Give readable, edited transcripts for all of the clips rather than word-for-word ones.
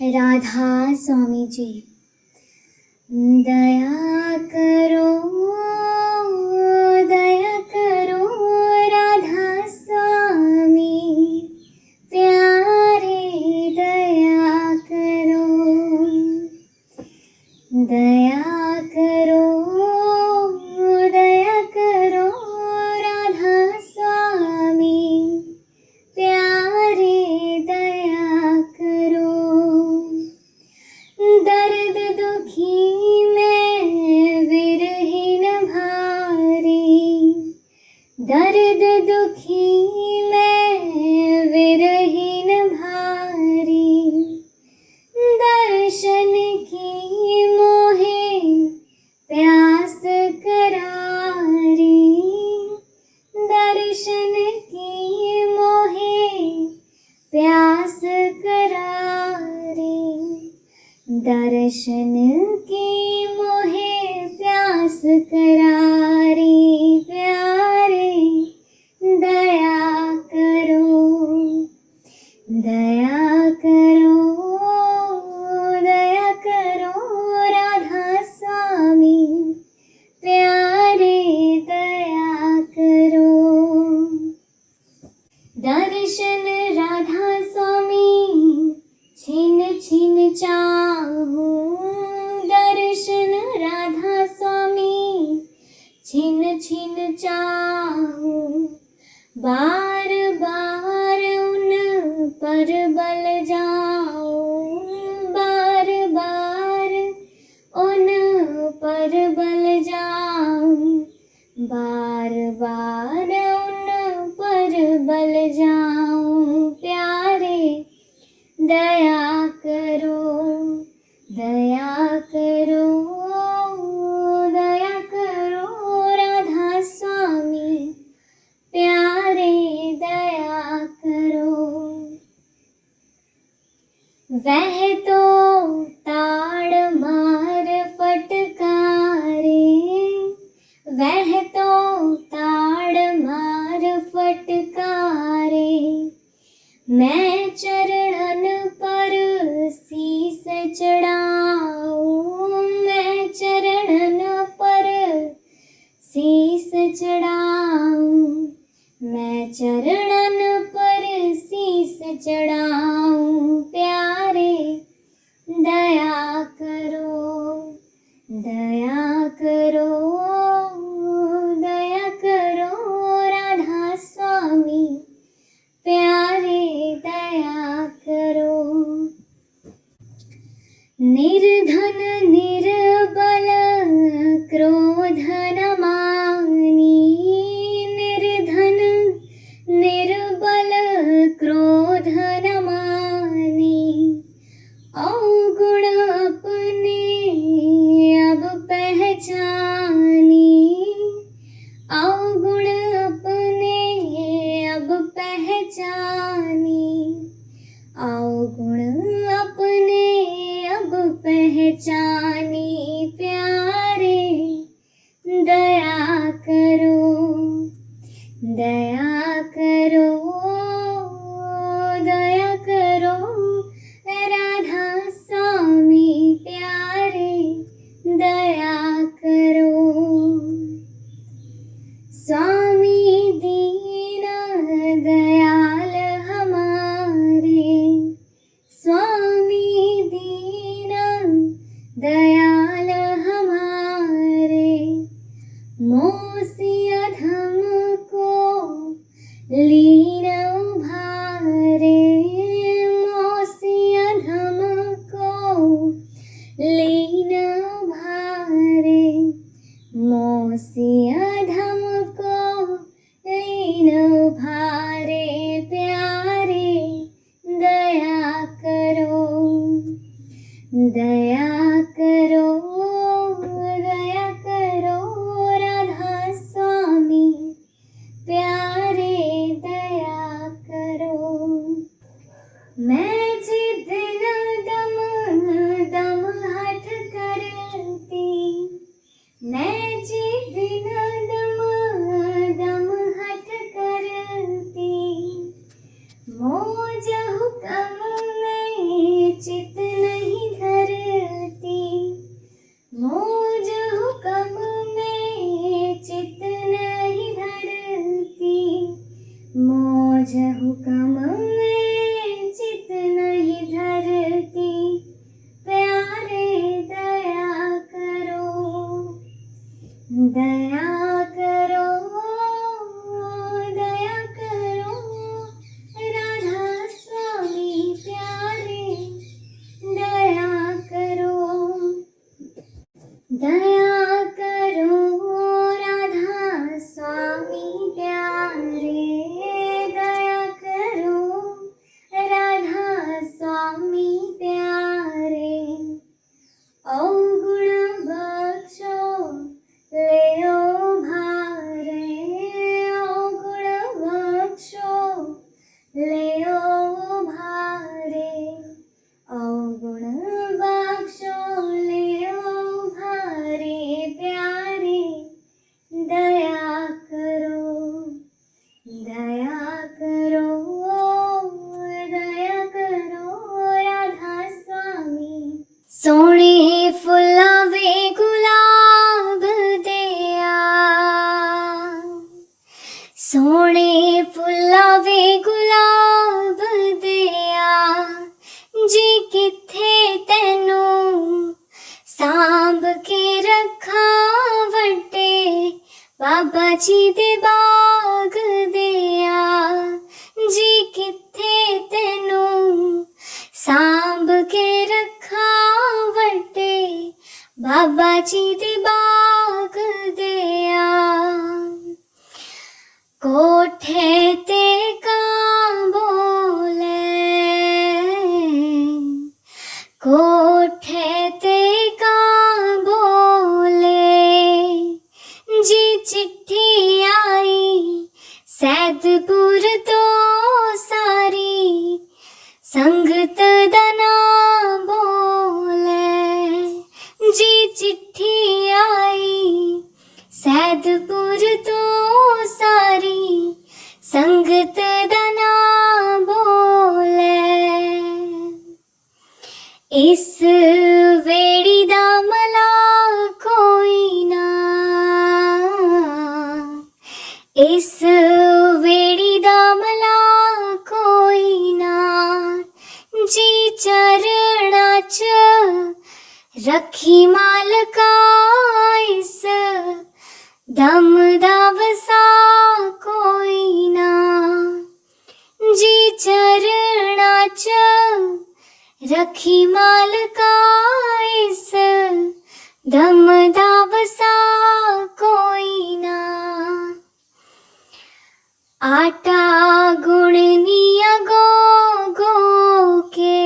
राधा स्वामी जी। दया करो राधा स्वामी प्यारे, दया करो राधा स्वामी प्यारे, दया करो। दर्द दुखी में विरहीन भारी, दर्द दुखी में विरहीन भारी, दर्शन की मोहे प्यास करारी, दर्शन की मोहे प्यास करारी, दर्शन की मोहे प्यास करारी, प्यारे दया करो राधा स्वामी प्यारे, दया करो। दर्शन राधा स्वामी छिन छिन चाहूं, दर्शन राधा स्वामी छिन छिन चाहूं, बार बार उन पर बल जाऊं, बार बार उन पर बल जाऊं, बार बार उन पर बल जाऊं, प्यारे दया करो राधा स्वामी प्यारे, दया करो। वह तो ताड़ मार फटकारे, वह तो ताड़ मार फटकारे, मैं चरणन पर शीस चढ़ाऊं, मैं चरणन पर शीस चढ़ाऊं, मैं चरणन पर शीस चढ़ाऊं, प्यारे दया करो राधा स्वामी प्यारे, दया करो। निर्धन निर्बल क्रोध न मानी, निर्धन निर्बल क्रोध न मानी, अवगुण अपने अब पहचानी, अवगुण अपने अब पहचानी, अवगुण अपने अब पहचानी, प्यारे दया करो राधा स्वामी प्यारे, दया करो। स्वामी दीन दयाल हमारे, स्वामी दीन दयाल हमारे, मोसी अधम को लीन उभारे, मोसी अधम को लीन उभारे, मोसी अधम को लीन उभारे, प्यारे दया करो राधा स्वामी प्यारे, दया करो। मैं जिद न दम हट करती, मैं जिद न दम हट करती, मौज हुक्म में चित गुण बख्शोले ओ भारे प्यारे, दया करो, दया करो, दया करो राधा स्वामी। सोने फुलावे गुलाब दिया, सोने फुलावे गुलाब दिया, जी किथे तेनू सांभ के रखा वड्डे बाबा जी दे बाग दिया, जी किथे तेनू सांभ के रखा वड्डे बाबा जी दे बाग दिया। कोठे ते कां बोले, कोठे ते कां बोले, जी चिट्ठी आई सैदपुर तो सारी संगत दा नां बोले, जी चिट्ठी आई सैदपुर तो सारी संगत दा नां बोले। इस वेड़ी दा मला कोई ना, इस वेड़ी दा मला कोई ना, जी चरणा च रखी मालका इस दम दा वसा कोई ना, जी चरणा च रखी मालका इस दम दा वसा कोई ना। आटा गुणनिया गो गो के,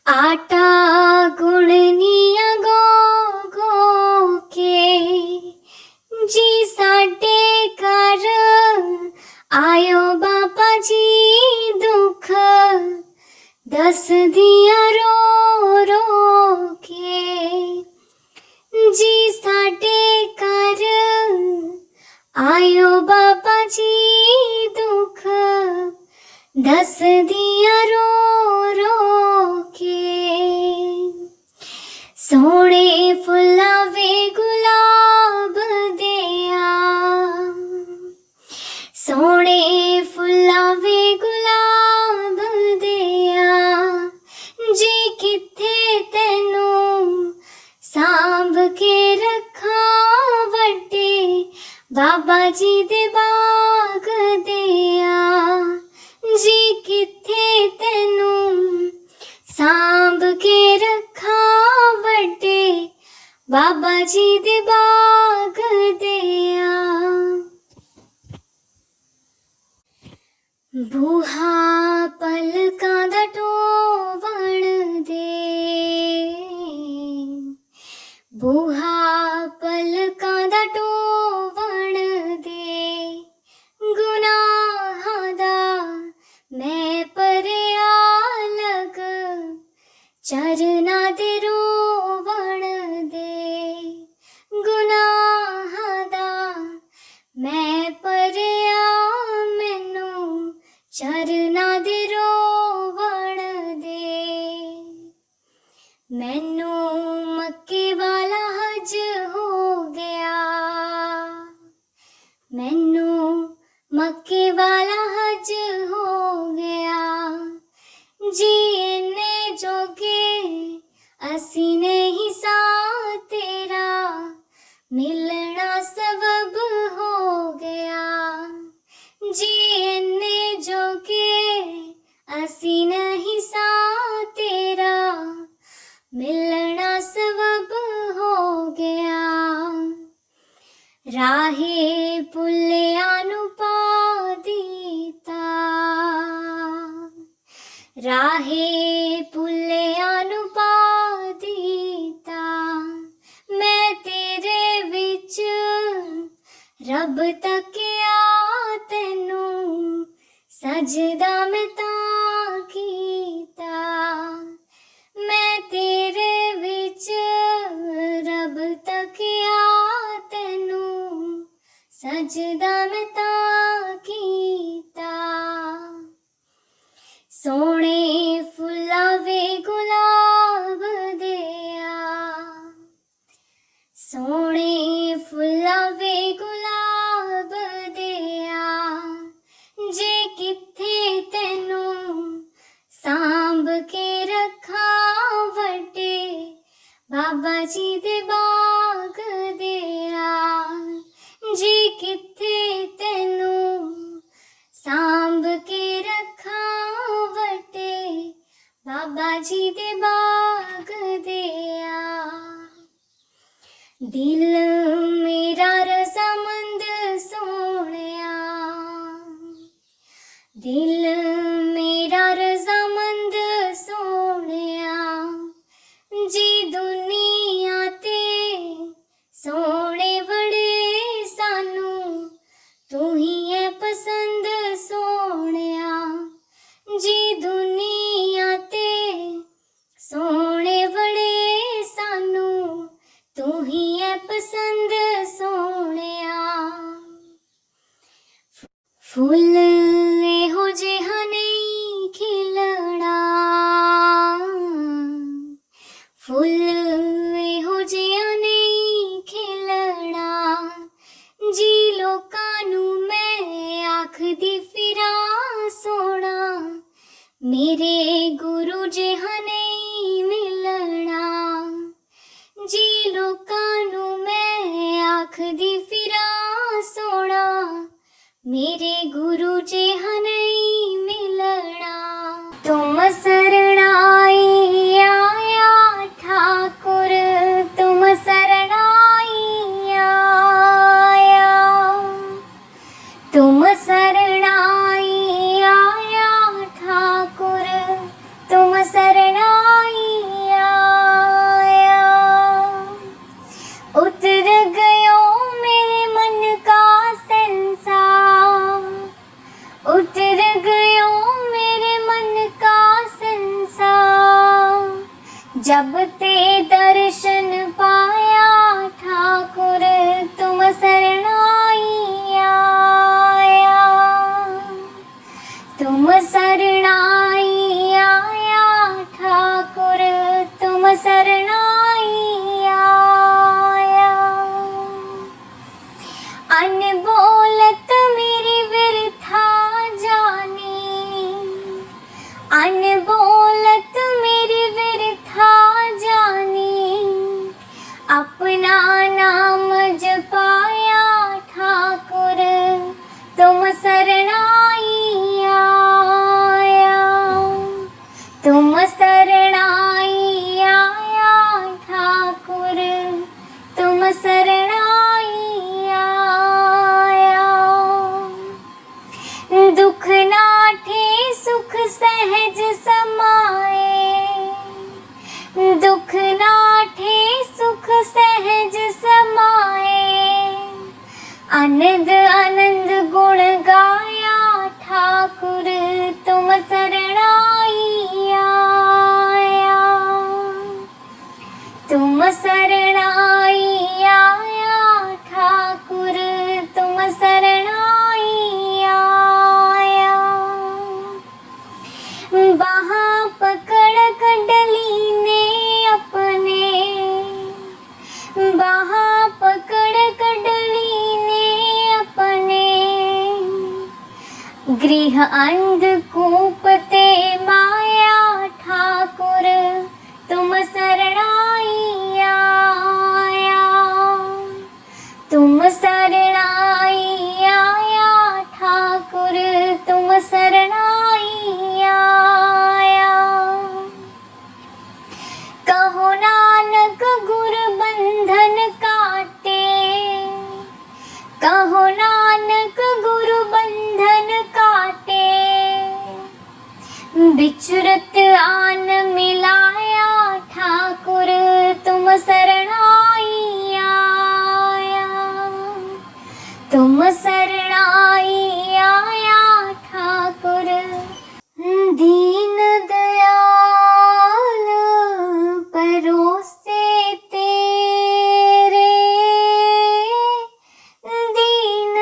आटा गुणनिया गो गो के, जी साडे घर आयो बाबा जी दुख दस दिया रो रो के, जी साडे घर आयो बाबा जी दुख दस दिया रो रो के। सोने फुलावे गुलाब दिया, सोने फुलावे गुलाब दिया, जी किथे तेनू सांभ के रखा वड्डे बाबा जी दे बाग दिया, जी किथे तेनू सांभ के रखा वड्डे बाबा जी दे बाग दिया। बूहा पलकां दा ढोवण दे, बूहा पलकां दा ढोवण दे, गुनाहां दा मैं भरिया लग चरना दे रोवण दे, गुनाहां दा मैं भरिया मैनू चरना दे रोवण दे। मैनू मक्के वाला हज हो गया, मैनू मक्के वाला हज हो गया, जी इन्ने जोगे असी नहीं सा तेरा मिलना सबब हो गया, जी इन्ने जोगे असी नहीं सा तेरा मिलना सबब हो गया। राहे पुल्लिया नू पा दीता, राहे पुल्लिया नू पा दीता, मैं तेरे विच रब तकिया तैनू सजदा मैं तां कीता, सजदा मैं तां कीता। सोने फुल्ला वे गुलाब दिया, सोने फुल्ला वे गुलाब दिया, जे किथे तैनू सांभ के रखा वड्डे बाबा जी दे बाग दिया। जे किथे तैनू सांभ के रखा वड्डे बाबा जी दे बाग दिया। दिल मेरा रज़ामंद सोहणिया, दिल मेरा रज़ामंद सोहणिया, जी दुनिया ते सोहणे बड़े सानू तू ही है पसंद सोहणिया। जी दुनिया ते सोहणे बड़े सानू तू ही है पसंद सोहणिया। फुल एहो जिहा नहीं खिलना, फुल एहो जिहा नहीं खिलना, जी लोकां नू मैं आखदी फिरा सोना, मेरे गुरु जिहा नहीं मिलना। जी लोकां नू मैं आखदी फिरा सोना, मेरे गुरु जिहा नहीं मिलना। तुम सरणाई आया ठाकुर, तुम सरणाई आया, तुम सरणाई आया ठाकुर, तुम सरणाई आया। उतर गयो मेरे मन का संसार, उतर गयो मेरे मन का संसार, जब ते दर्शन पाया ठाकुर, तुम सरणाई आया, तुम सरणाई आया ठाकुर, तुम सरणाई आया। अनबोलत मेरी बिरथा जानी, अनबोलत मेरी बिरथा जानी, अपना नाम जपाया ठाकुर, तुम सरणाई आया, तुम सरणाई आया ठाकुर, तुम सरणाई आया। दुख नाठे सुख सहज समाए, दुख नाठे सुख सहज समाए, आनंद आनंद गुण गाया ठाकुर, तुम सरणाई आया, तुम सरणाई आया ठाकुर, तुम सरणाई आया। बाहाँ पकड़ कंडली ने अपने, बाहाँ पकड़ कंडली ने अपने, गृह अंधकूप ते माया ठाकुर, तुम सरणाई आया, तुम सरणाई आया ठाकुर, तुम सरणाई आया। कहो नानक गुर बंधन काटे, कहो नानक गुरु बंधन काटे, बिचरत आन मिलाया ठाकुर, तुम सरणाई आया, तुम सरणाई आया ठाकुर। दीन दयाल परोसे तेरे, दीन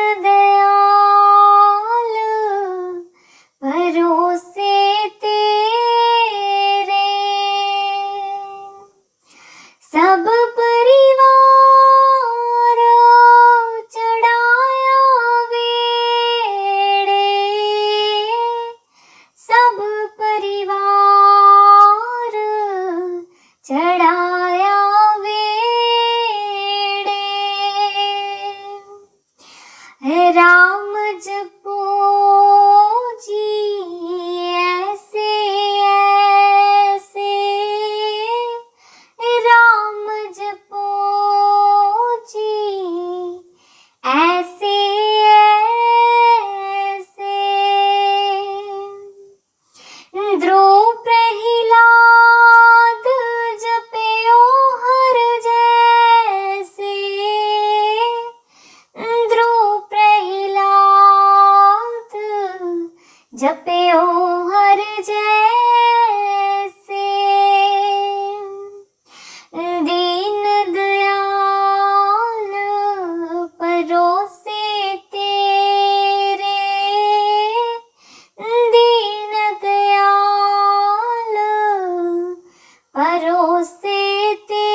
भरोसे तेरे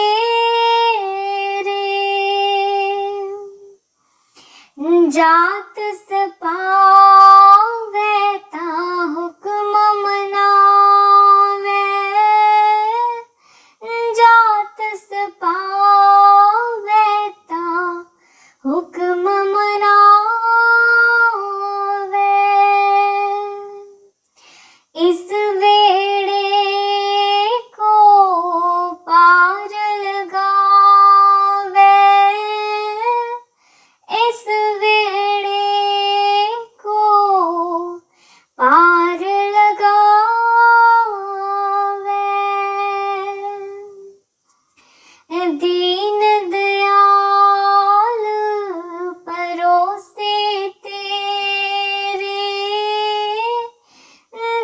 जात सपावे ता हुक्म मनावे जात सपावे ता हुक्म मनावे इस वेड़े को पार लगावे इस वेड़े को पार लगावे दीन दयाल परोसे तेरे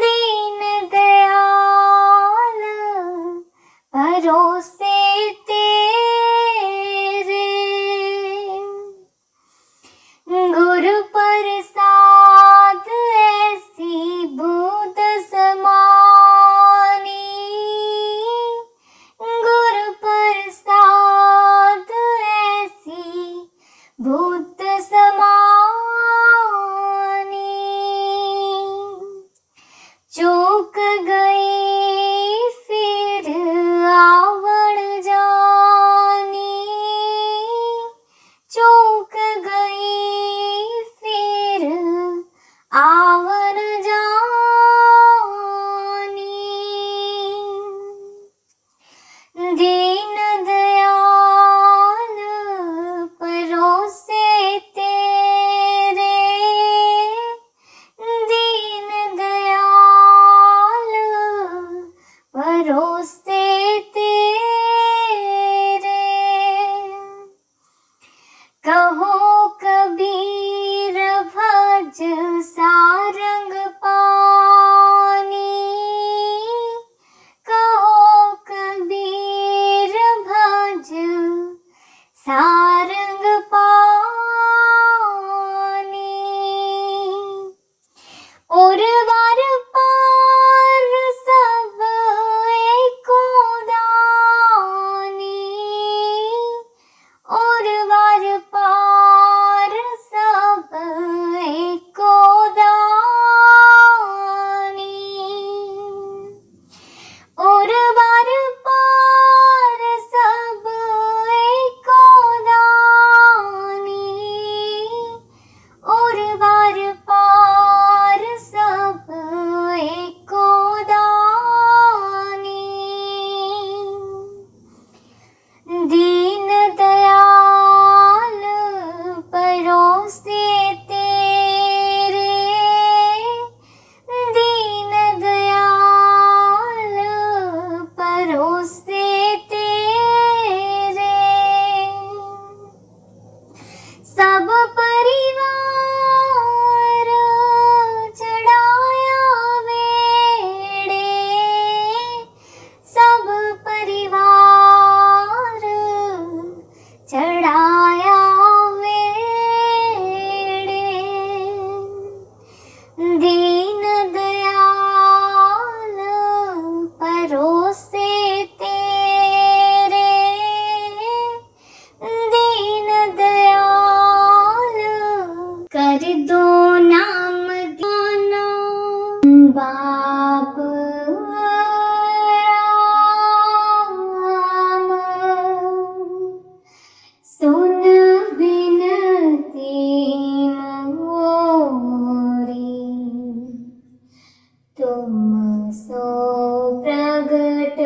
दीन दयाल परोसे तेरे गुरु प्रसाद ऐसी बूंद समानी गुरु प्रसाद ऐसी बूंद समानी चूक गई फिर आवण जानी चूक गई फिर आवण जानी दीन दयाल परोसे तेरे दीन दयाल परोसे तेरे कहो कबीर भज सारंग पानी कहो कबीर भज सारंग पानी और वार पार सब एको दानी और वार पार सब एको दानी और वार पार सब एको दानी और वार पार सब एको दानी दीन दयाल परोसे तेरे दीन दयाल परोसे तेरे सब परिवार चढ़ाया वेड़े सब परिवार चढ़ाया वेड़े दीन दयाल परोसे तेरे दीन दयाल कर दो नाम दाना बाप राम सुन बिनती मोरी तुम सो प्रगट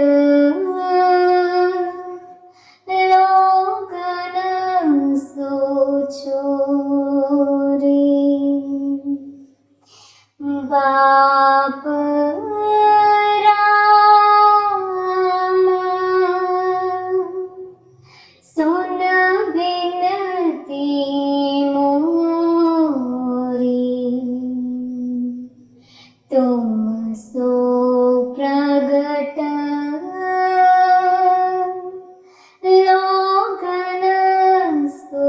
लोगन सो छोरी बाप राम सुन बिनती मोरी तुम सो प्रगट लोगन सो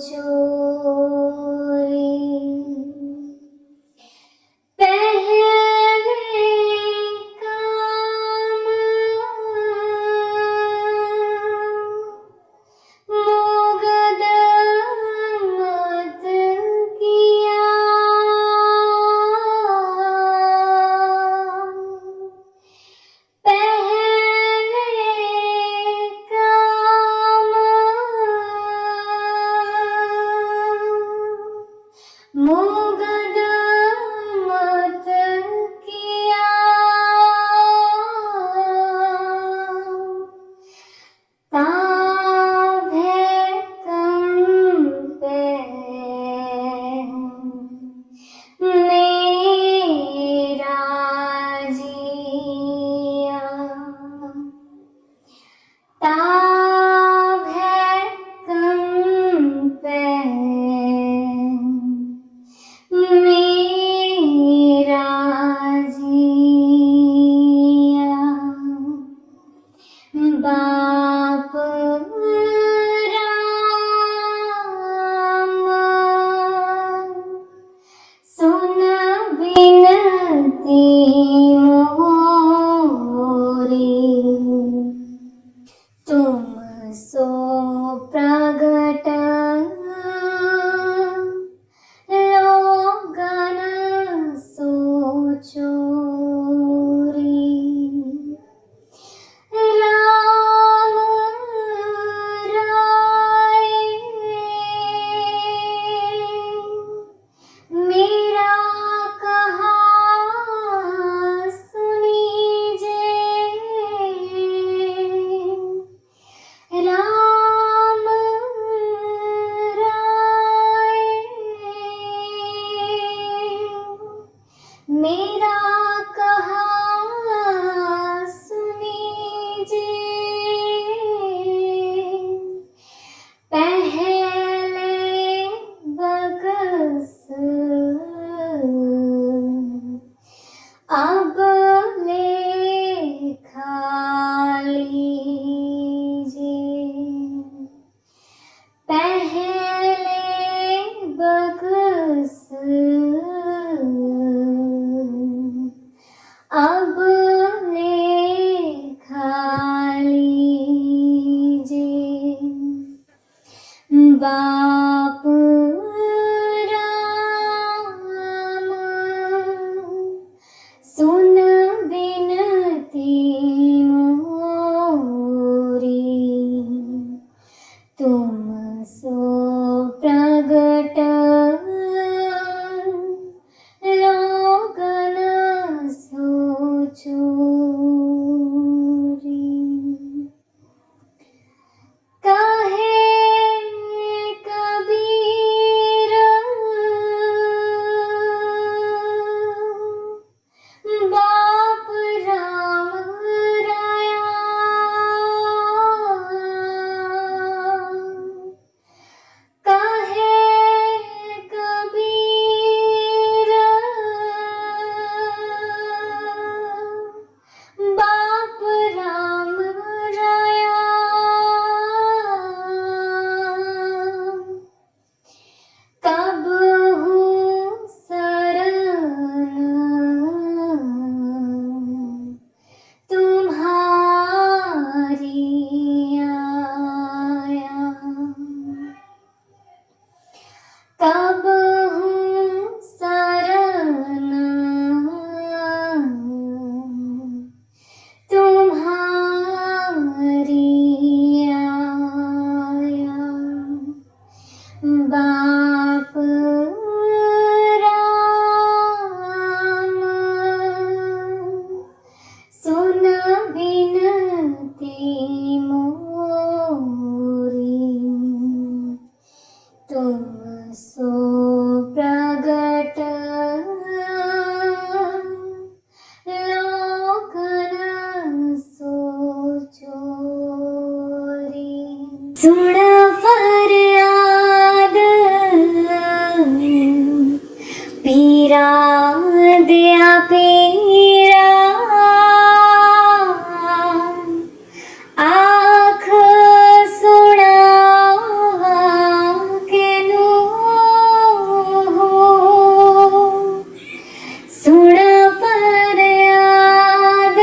छोरी पहले काम बाप राम सुन बिनती मोरी, तुम सो प्रगट लोगन सो चोरी। राम राय मेरा कहा सुनीजे, राम राय मेरा कहा सुनीजे, पहले बगस अब लेखा लीजिए, पहले बगस अब लेखा लीजिए। बाप राम सुन बिनती मोरी, तुम सो प्रगट लोगन सो चोरी। कहे कबीर बाप राम राया, कहे कबीर बाप राम राया, कबहू शरण तुम्हारी आया, कबहू शरण तुम्हारी आया। बाप राम सुन बिनती मोरी, तुम सो प्रगट लोगन सो चोरी। सुन फरियाद पीरा दिया पीरा, आँख सुना के नो सुन फरियाद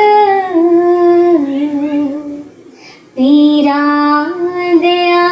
पीरा दिया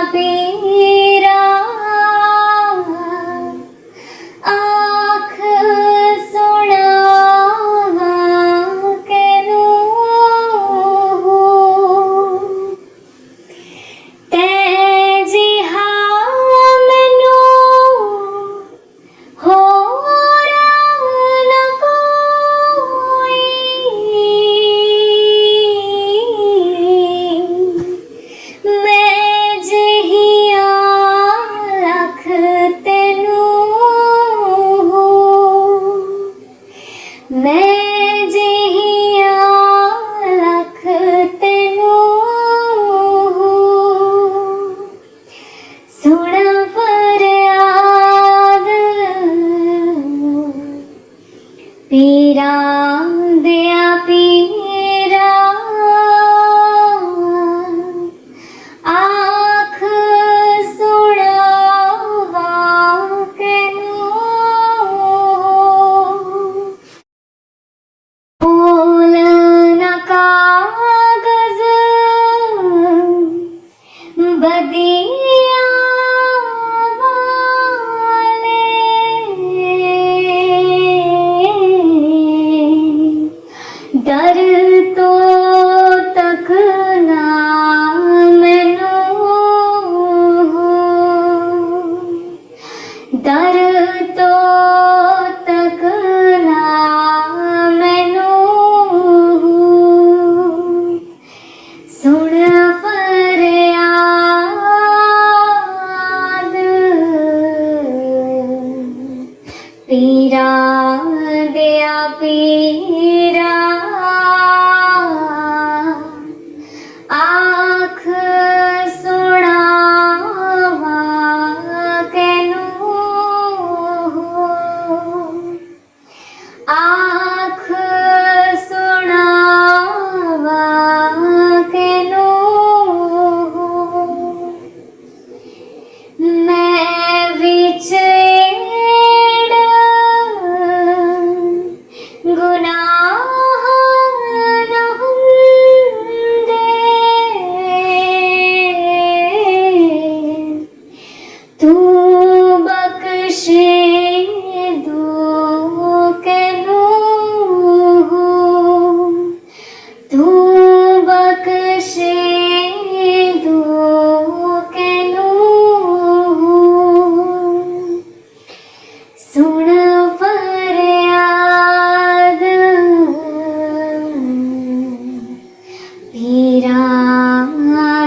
पीरा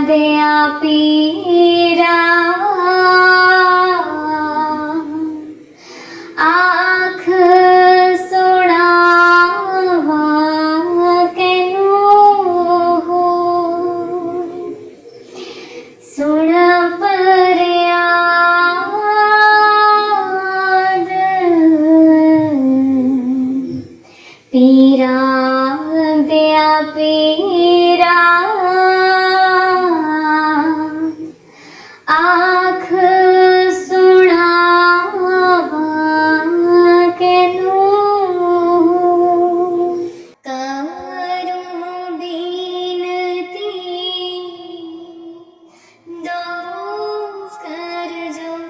दया पीरा आँख सोड़ावा केनु हो सुन फरियाद पीरा दया पीरा आँख सुनावा केनु करूं बिनती दो कर जोरी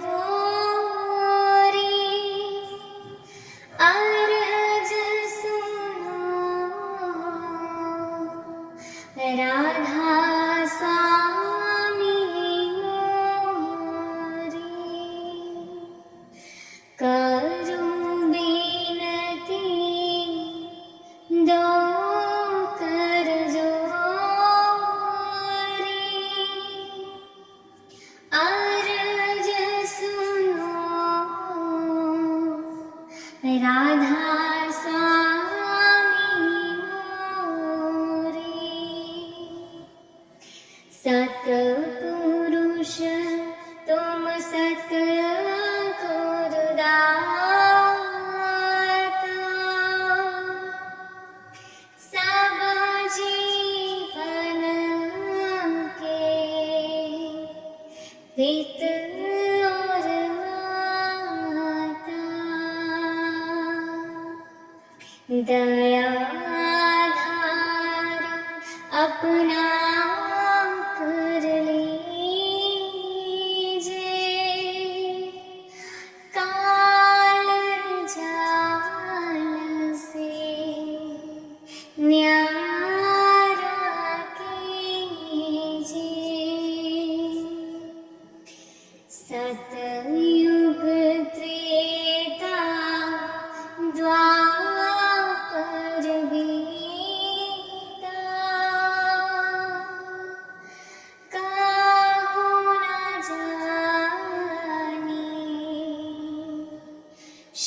अर्ज सुनो राधा स्वामी मोरी करूं बिनती दो कर जोरी अर्ज सुनो राधा स्वामी मोरी सतपुरुष तुम सतगुरुदाता सब जीवन के हित और माता दयाधार अपना कर लीजिए काल जाल से न्यारा कीजिए सतयुग त्रेता द्वापर बीता काहू न जानी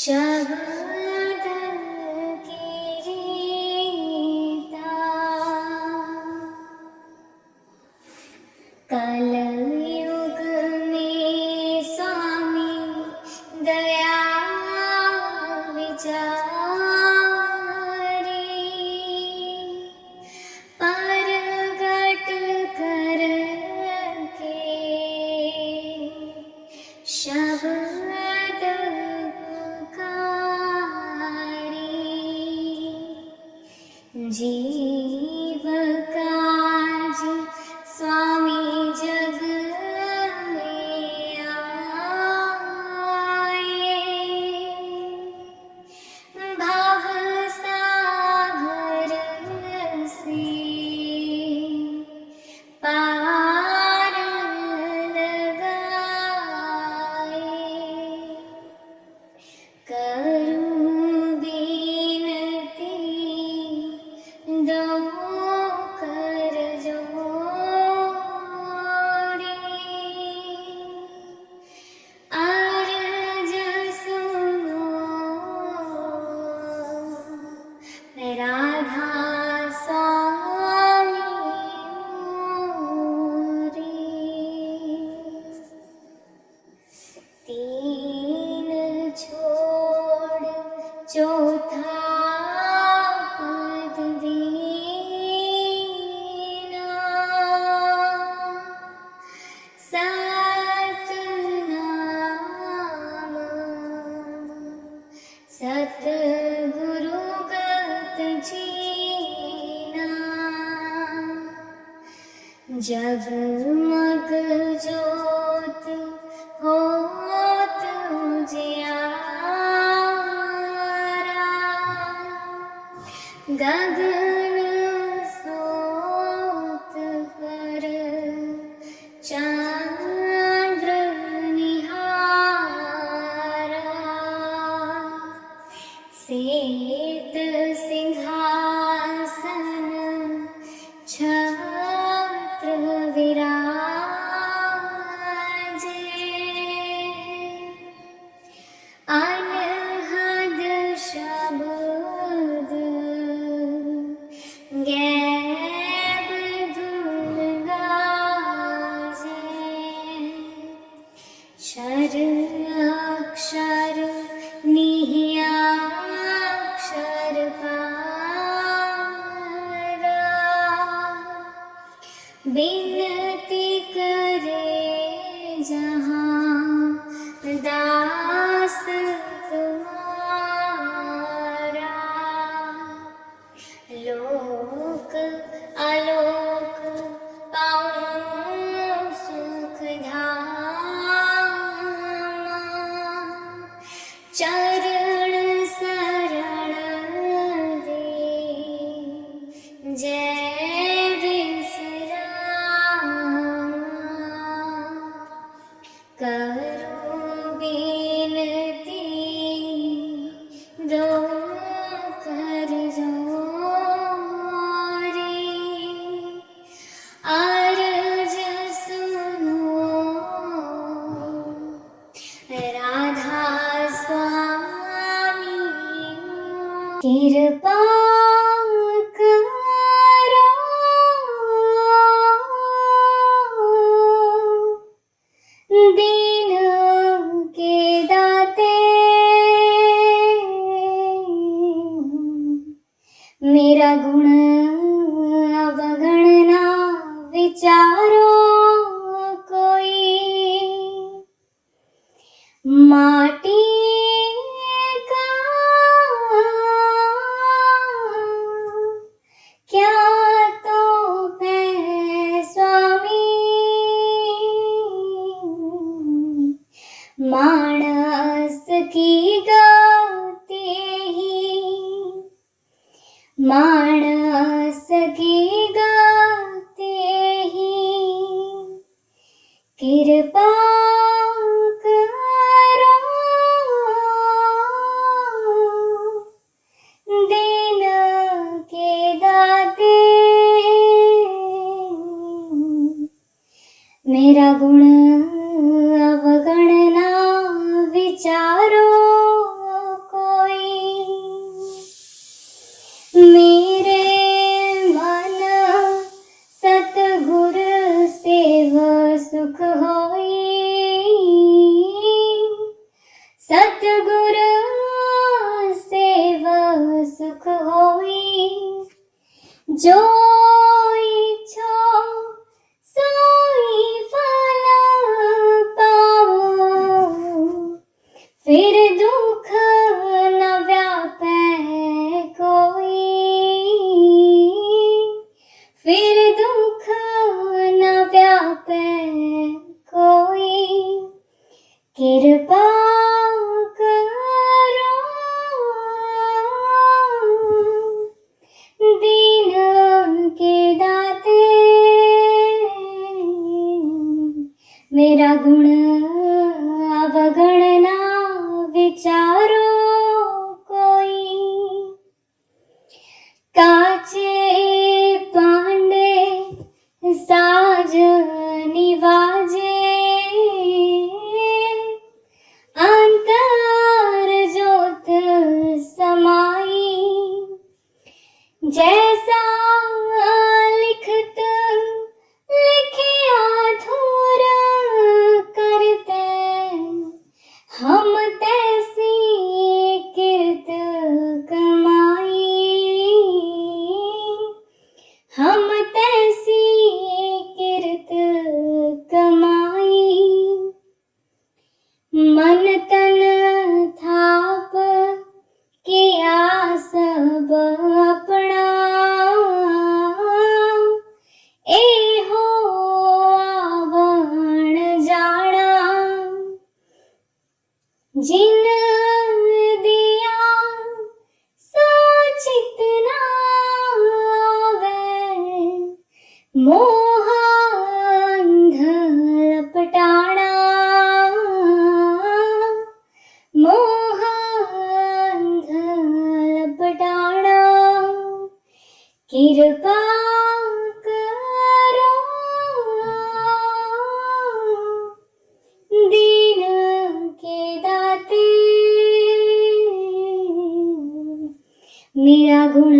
शब्द की रीता कलयुग में स्वामी दया विचारी परगट कर के शब्द पुकारी जीव काज स्वामी जग में आए भव सागर से पार लगाए करूं बिनती दो कर जोड़ी अर्ज सुनो राधा स्वामी मोरी तीन छोड़ चौथा पद दीना सतनाम सतगुरु गत जीना जगमग ज्योत होत उजियारा गगन सोत पर चंद्र निहारा श्वेत सिंहासन छ छत्र विराजे अनहद शब्द गैब धुन गाजे क्षर अक्षर निह्याक्षर पारा बिनती करे जहाँ दास तुम्हारा लोक आलोक पाऊं सुख धामा चरण शरण दे जय करो बिनती दो कर जोरी अर्ज सुनो राधा स्वामी कृपा दीन के दाते मेरा गुण अवगण ना विचारो कोई माटी का क्या तो है स्वामी मानस की गति ही मानस की गति ही कृपा करो दीन के दाते मेरा गुण अवगण ना विचारो कोई मेरे मन सतगुर सेव सुख होई सतगुर सेव सुख होई जो इच्छो सोई फल पाओ फिर दुख न व्यापे कोई फिर दुख न व्यापे कोई कृपा करो दीन के दाते मेरा गुण अवगण ना विचारो कोई काचे पांडे साज निवाजे अंतर ज्योत समाई जैसा लिखत लिखे अधूरा करते हम तैसी किरत कमाई हम तैसी किरत कमाई मन तन थाप किया सब अपना ए हो आवण जाना जिन दिया सोचित ना आवे मोह अंध लपटाना मोह अंध लपटाना कृपा गुण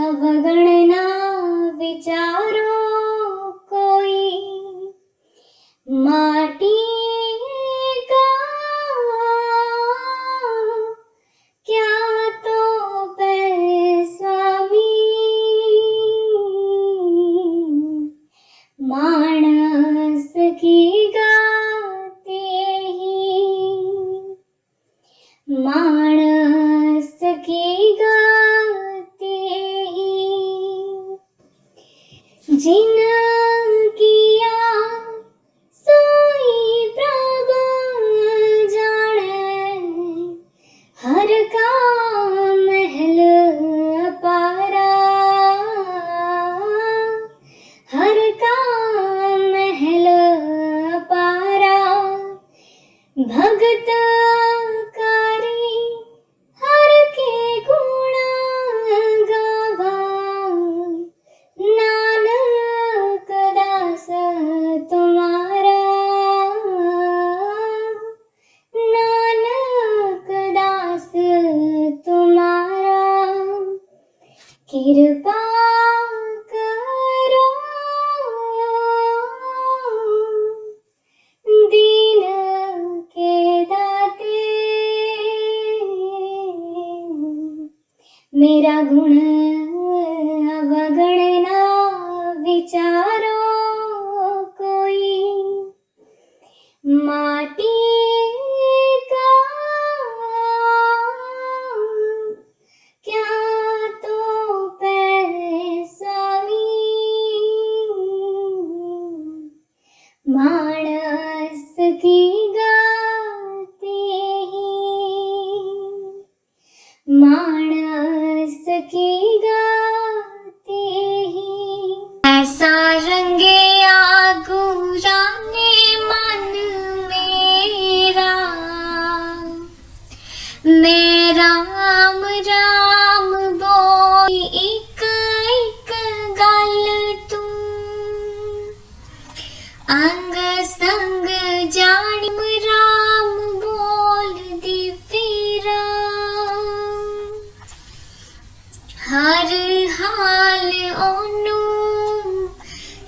अवगणना विचारो कोई, माटी का क्या तो पै स्वामी, मानस की गाते ही, मानस की गाते ही, जिन किया सोई प्रभ जाने, हर का महल अपारा, हर का महल अपारा, भगत कारी हर के गुण गावा, नानक दास तुम्हारा, नानक दास तुम्हारा, कृपा करो दीन के दाते, मेरा गुण अवगणना विचारो कोई, माटी का क्या तो पै स्वामी, मानस की गाते ही, मानस की गाते ही, ऐसा रंगे आगुरा ने मन मेरा, मैं राम राम बोली एक एक गल तू, अंग संग जानी राम बोल दी फिरा, हर हाल ओनू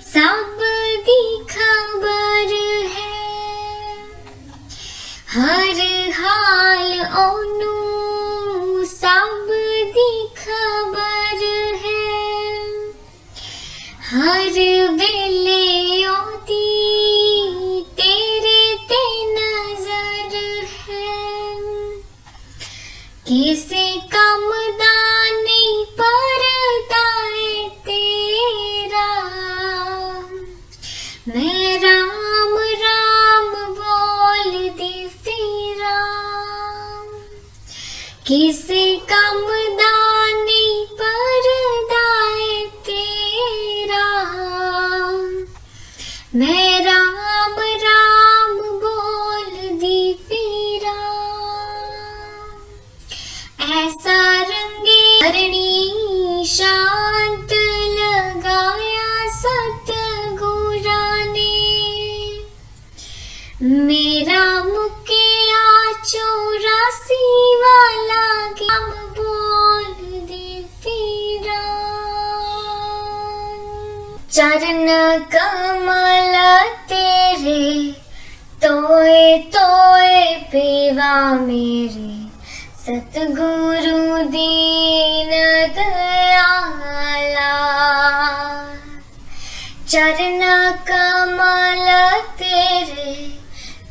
सब दी खबर है, हर हाल ओनू सब दी खबर है, हर वेले ओदी तेरे ते नजर है, किसी कम दा नहीं परदा है तेरा, मैं राम राम बोल दी फिरा, किसी कम दा नहीं परदा है तेरा, मैं राम राम बोल दी फिरा, ऐसा रंगे हरणी शांत लगाया सतगुरा ने, मेरा मुकिया 84 वाला गम बोल दे फिरा, चरण कमल तेरे तोए तोए पीवा मेरे, सतगुरु दीन दयाला, चरण कमल तेरे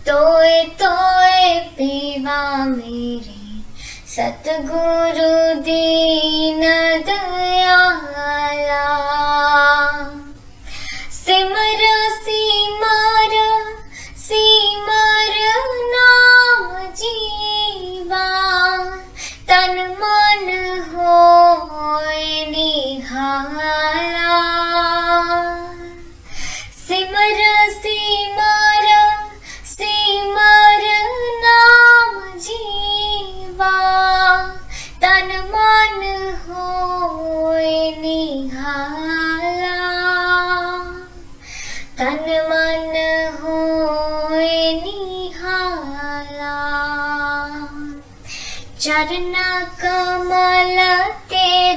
तोए तोए पीवा मेरे, सतगुरु दीन दयाला, सिमर सिमर सिमर नाम जीवा, तन मन होए निहाला, सिमर सिमर सिमर नाम जीवा, तन मन होए निहाला, तन मन होए निहाला, चरण कमल तेरे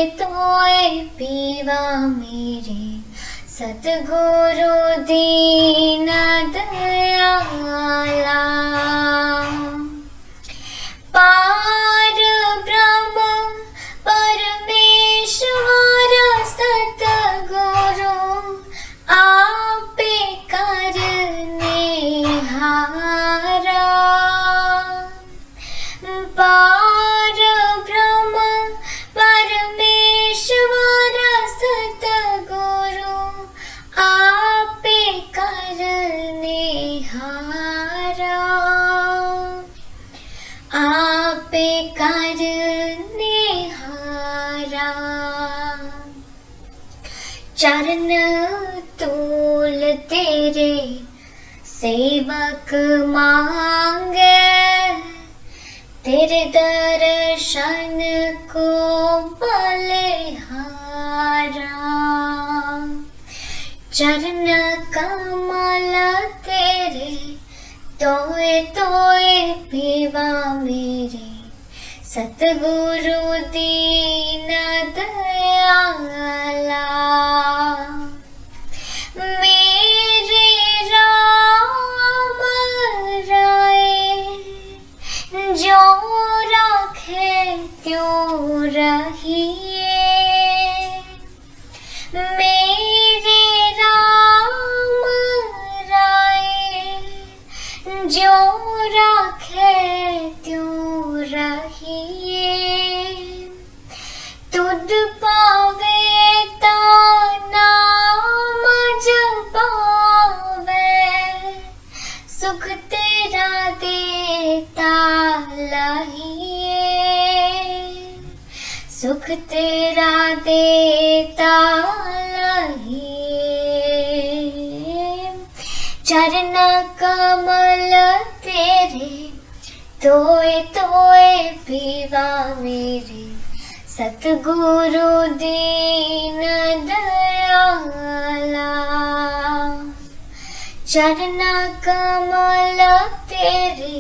तोए पीवा मेरे सतगुरु दीन दयाला। पार ब्रह्म परमेश्वर सतगुरु आपे करनेहारा। पार ब्रह्म परमेश्वर सतगुरु आपे करनेहारा। आपे करनेहारा। चरण तूल तेरे सेवक मांगे, तेरे दर्शन को बलिहारा। चरण कमल तेरे तोए तोए पीवा मेरे सतगुरु दीन दयाला। मेरे राम राय जो राखे त्यों रहिए। मेरे राम राय जो राखे त्यों रहिए। तुद पावे ता नाम जपावे, सुख तेरा देता लहिए। सुख तेरा देता लहिए। चरण कमल तेरे तोए तोए पीवा मेरे सतगुरु दीन दयाला। चरण कमल तेरे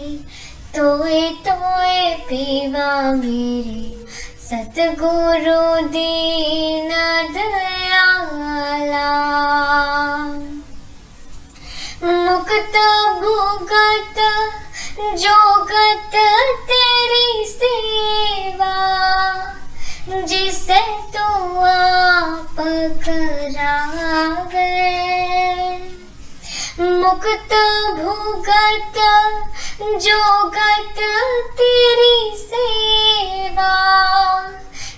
तोए तोए पीवा मेरे सतगुरु दीन दयाला। मुक्त भुगत जोगत तेरी सेवा, जिसे तू आप करावे। मुक्त भुगत जोगत तेरी सेवा,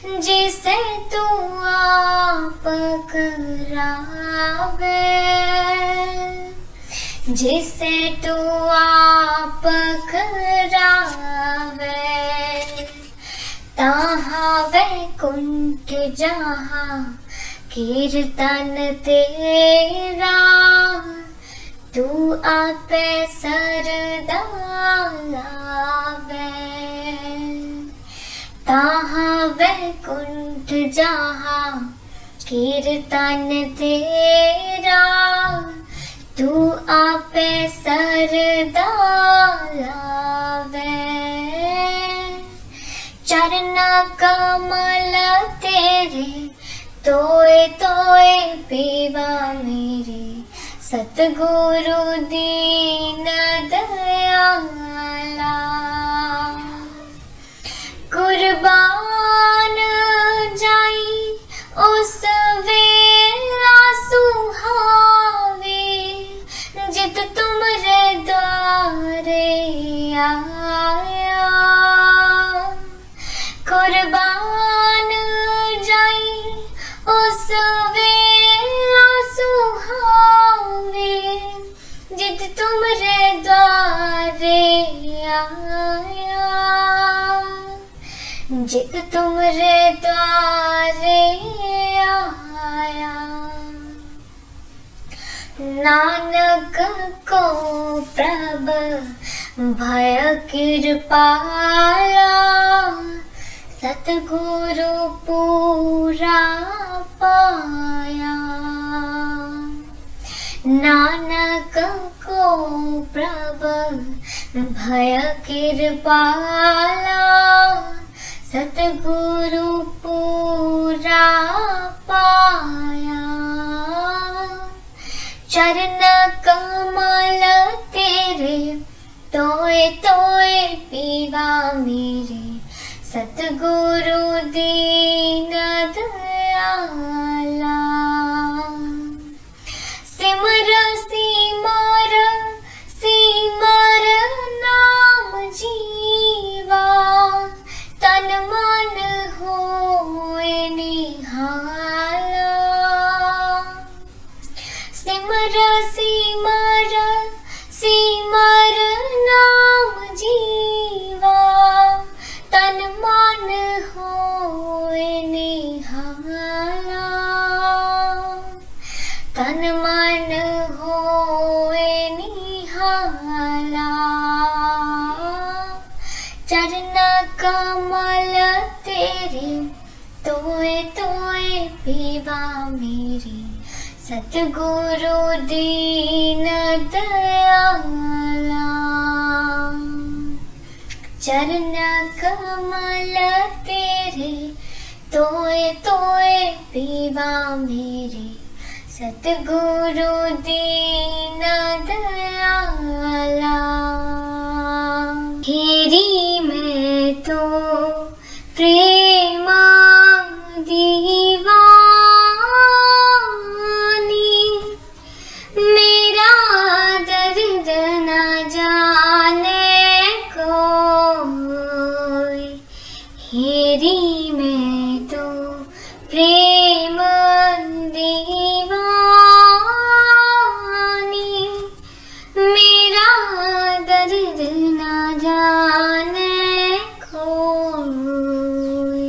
जिसे तू आप करावे। जिसे तू आप करावे। ताहाँ वैकुंठ जहाँ कीर्तन तेरा, तू आपे सरदा लावे। ताहाँ वैकुंठ जहाँ कीर्तन तेरा, तू आपे सरदा लावे। चरण कमल तेरे तोए तोए पीवा मेरे सतगुरु दीन दयाला। कुर्बान जाई उस वेला सुहावे, जित तुमरे द्वारे आया। कुर्बान जाई उस वेला सुहावे, जित तुमरे द्वारे आया। जित तुमरे द्वारे आया। नानक को प्रभ भय कृपाला, सतगुरु पूरा पाया। नानक को प्रभ भय कृपाला, सतगुरु पूरा चरण कमल तेरे तोए तोए पीवा मेरे सतगुरु दीन दयाला। सिमर सिमर नाम जीवा तन मन होए निहाला। सिमर सिमर नाम जीवा तन मन होए निहाला। तन मन होए निहाला। चरण कमल तेरे तोए तोए पीवा मेरे सतगुरु दीन दयाला। चरण कमल तेरे तोए तोए पीवा मेरे सतगुरु दीन दयाला। हेरी मैं तो प्रेम दीवानी मेरा दर्द न जाने कोई। हेरी मैं तो प्रेम दीवानी मेरा दर्द न जाने कोई।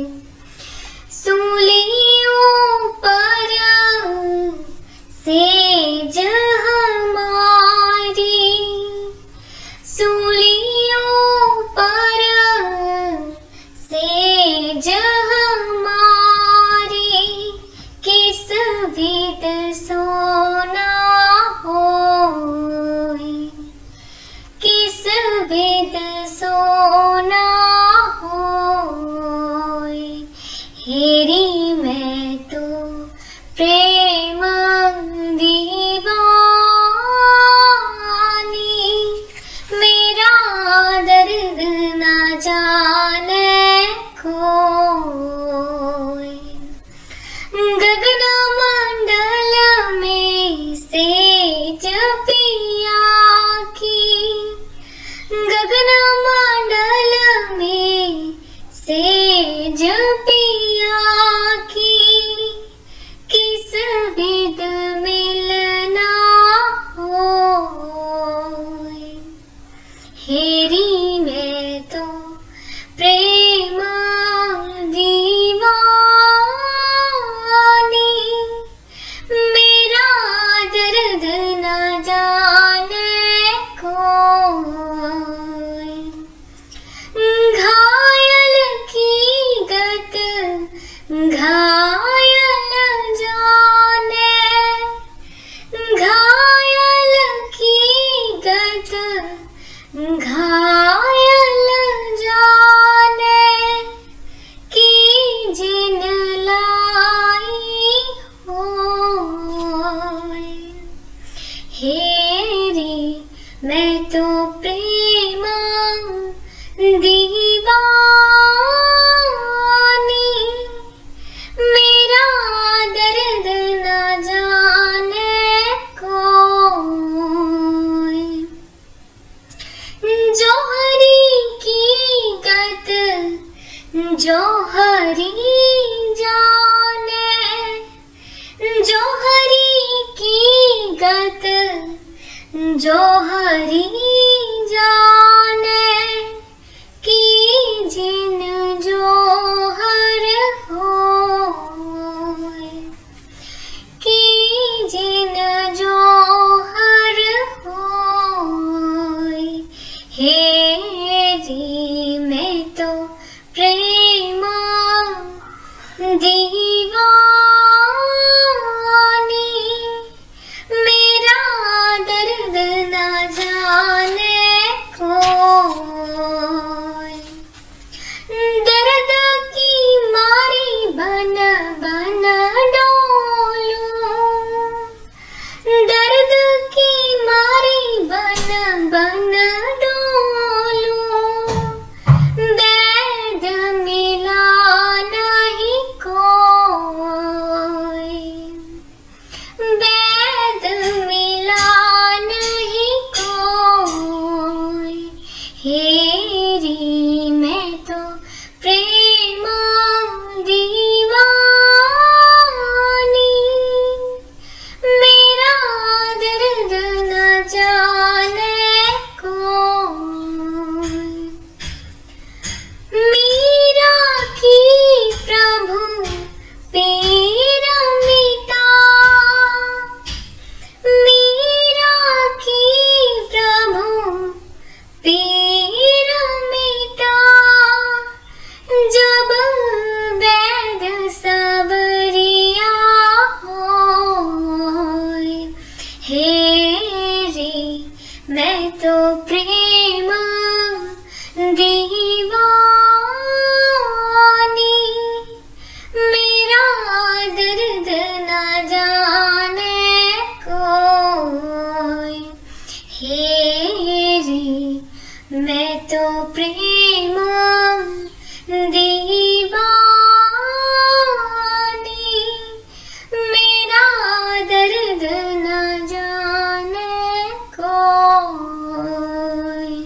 सूलियों पर सेज हमारी सूलियों पर सेज हमारी किस विध सोना होई। किस विध सोना होई। हेरी मैं तो प्रेम दीवानी मेरा दर्द न जाने कोई। गगन मंडल में सेज पिया की गगन मंडल में सेज पिया की किस विध मिलना होए। हेरी मैं तो प्रेम दीवानी मेरा दर्द न जाने कोई। घायल की गत घायल जाने घायल की गत घायल जाने की जिन लाई होए। हेरी मैं तो प्रेम दीवानी मेरा दर्द न जाने कोई। जोहरी की गत जोहरी जाने जोहरी की गत जोहरी जाने की जिन जोहर होए। की जिन जोहर होए। हेरी मैं तो प्रेम दीवानी मेरा दर्द न जाने कोई। मैं तो प्रेम